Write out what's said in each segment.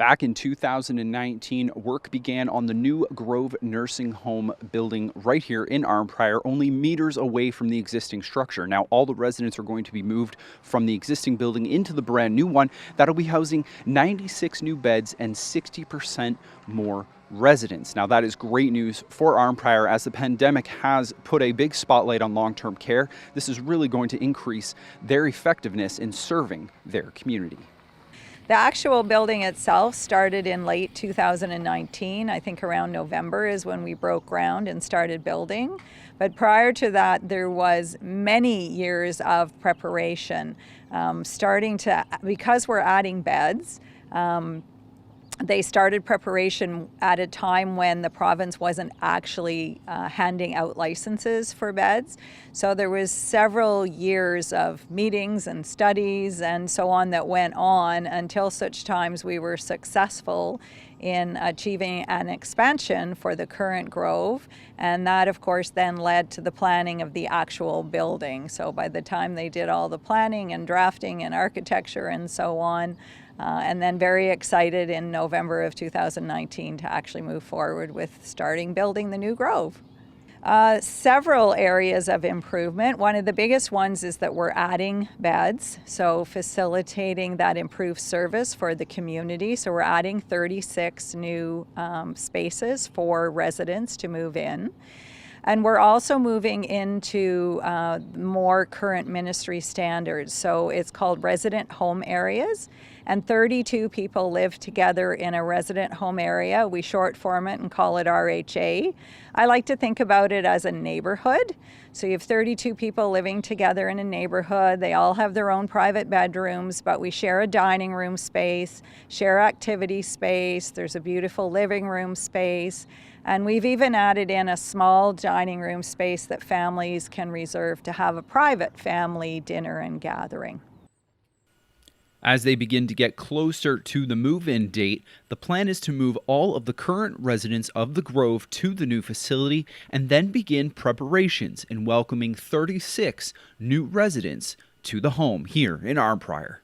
Back in 2019, work began on the new Grove Nursing Home building right here in Arnprior, only meters away from the existing structure. Now, all the residents are going to be moved from the existing building into the brand new one that'll be housing 96 new beds and 60% more residents. Now, that is great news for Arnprior as the pandemic has put a big spotlight on long-term care. This is really going to increase their effectiveness in serving their community. The actual building itself started in late 2019. I think around November is when we broke ground and started building. But prior to that, there was many years of preparation, because we're adding beds. They started preparation at a time when the province wasn't actually handing out licenses for beds. So there was several years of meetings and studies and so on that went on until such times we were successful in achieving an expansion for the current Grove. And that, of course, then led to the planning of the actual building. So by the time they did all the planning and drafting and architecture and so on, and then very excited in November of 2019 to actually move forward with starting building the new Grove. Several areas of improvement. One of the biggest ones is that we're adding beds, so facilitating that improved service for the community. So we're adding 36 new spaces for residents to move in. And we're also moving into more current ministry standards. So it's called resident home areas. And 32 people live together in a resident home area. We short form it and call it RHA. I like to think about it as a neighborhood. So you have 32 people living together in a neighborhood. They all have their own private bedrooms, but we share a dining room space, share activity space. There's a beautiful living room space. And we've even added in a small dining room space that families can reserve to have a private family dinner and gathering. As they begin to get closer to the move-in date, the plan is to move all of the current residents of the Grove to the new facility and then begin preparations in welcoming 36 new residents to the home here in Arnprior.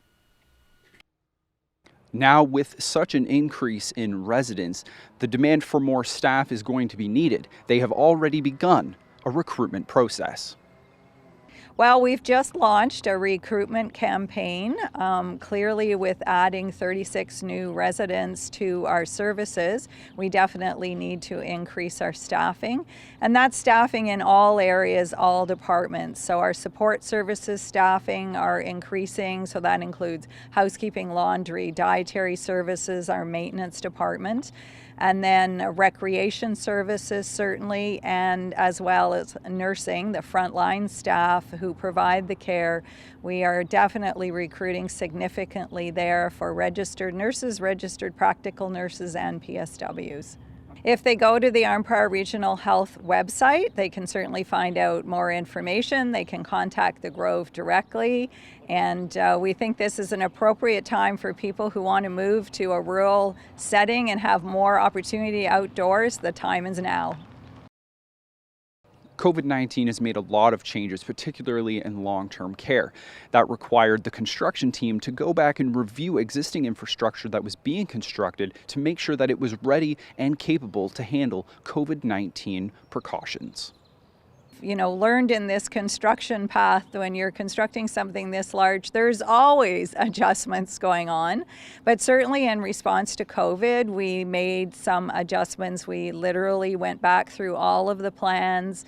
Now, with such an increase in residents, the demand for more staff is going to be needed. They have already begun a recruitment process. Well, we've just launched a recruitment campaign, clearly with adding 36 new residents to our services. We definitely need to increase our staffing, and that's staffing in all areas, all departments. So our support services staffing are increasing, so that includes housekeeping, laundry, dietary services, our maintenance department, and then recreation services certainly, and as well as nursing, the frontline staff who provide the care. We are definitely recruiting significantly there for registered nurses, registered practical nurses, and PSWs. If they go to the Arnprior Regional Health website, they can certainly find out more information. They can contact the Grove directly. And we think this is an appropriate time for people who want to move to a rural setting and have more opportunity outdoors. The time is now. COVID-19 has made a lot of changes, particularly in long-term care. That required the construction team to go back and review existing infrastructure that was being constructed to make sure that it was ready and capable to handle COVID-19 precautions. Learned in this construction path, when you're constructing something this large, there's always adjustments going on. But certainly in response to COVID, we made some adjustments. We literally went back through all of the plans,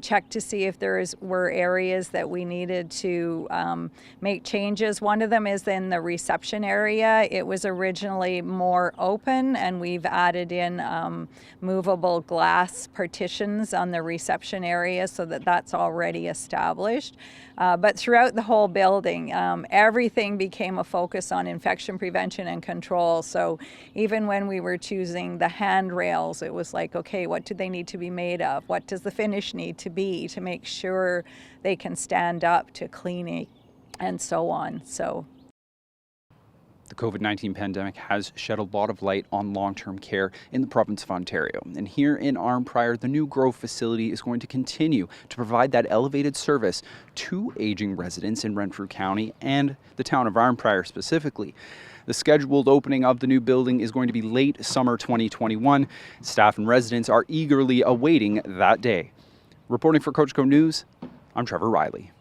checked to see if were areas that we needed to make changes. One of them is in the reception area. It was originally more open, and we've added in movable glass partitions on the reception area so that's already established. But throughout the whole building, everything became a focus on infection prevention and control. So even when we were choosing the handrails, it was like, okay, what do they need to be made of? What does the finish need to be to make sure they can stand up to cleaning and so on. So The COVID-19 pandemic has shed a lot of light on long-term care in the province of Ontario. And here in Arnprior, the new Grove facility is going to continue to provide that elevated service to aging residents in Renfrew County and the town of Arnprior specifically. The scheduled opening of the new building is going to be late summer 2021. Staff and residents are eagerly awaiting that day. Reporting for Coachco News, I'm Trevor Riley.